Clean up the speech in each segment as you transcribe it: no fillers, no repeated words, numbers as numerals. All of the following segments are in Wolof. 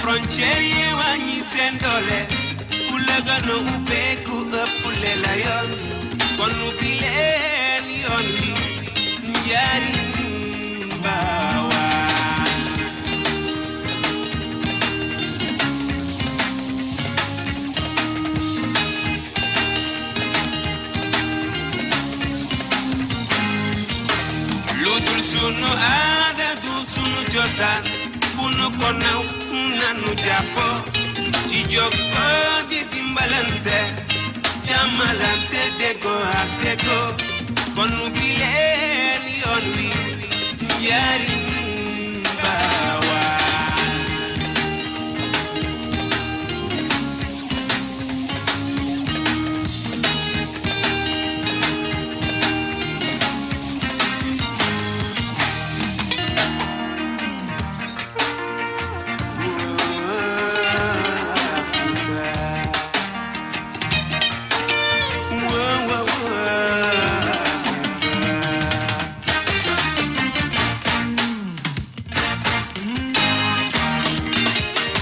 frontière yi wàññi seen doole ku la gën a ubbeeku ëppule la yoon kon ubbi leen yoon wi njariñ baawaan lu dul sunu aada du sunu cosaan bu nu ko naw nanu jàppo ci jokkoo di dimbalante jàmmalante déggoo ak déggoo kon ubbi leen yoon wi njariñ baawaan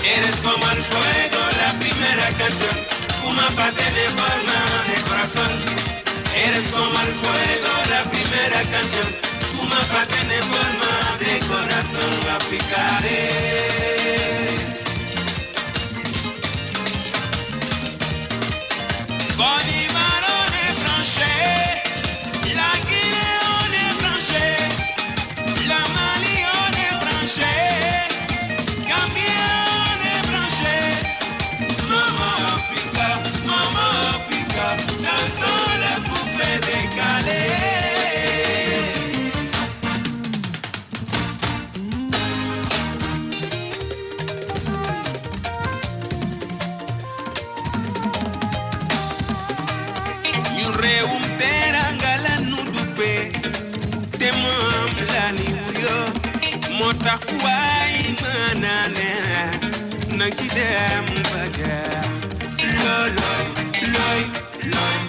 Eres como el fuego, la primera canción, una parte de forma de corazón. Eres como el fuego, la primera canción, una parte de forma de corazón. La picaré. Bolivarón est branché, la Guinée on est branché, la Mali on est branché. Motax waay manane nang ci dem baga loloy loy loy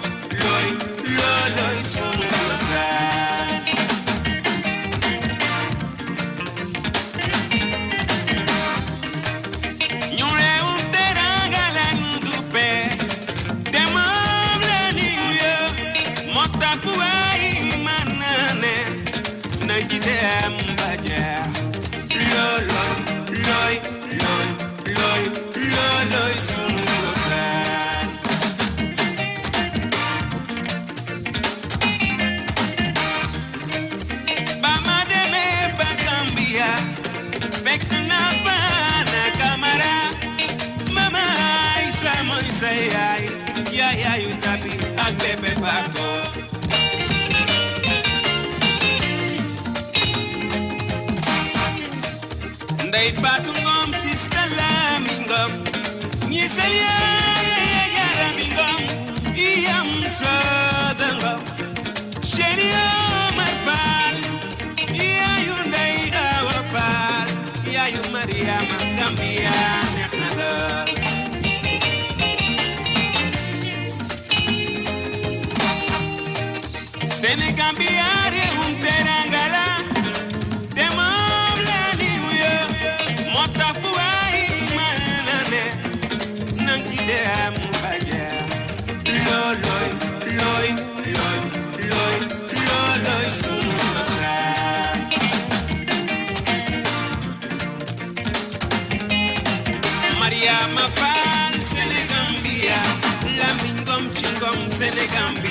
loy loloy sunu cosaan ñu réewum teranga la ñu duppe te moom la ñu yo motax waay manane nang ci dem baga Loloy sunu cosaan ba ma demee ba Gambia fekk naa fa na Camara mama Aïssa mooy sa yaay yaayu Tabi ak bébé Fatou Ndey Fatou Ngom sista Lami Ngom ñi seen yaay Jarami Ngom iyam Soda Ngom Chéri Omar Fall yaayu Ndey Awa Fall yaayu Mariama Gambia neex na lool Sénégambia réewum teranga la Mariama Fall Sénégambia Lamine Ngom ci Ngom Sénégambia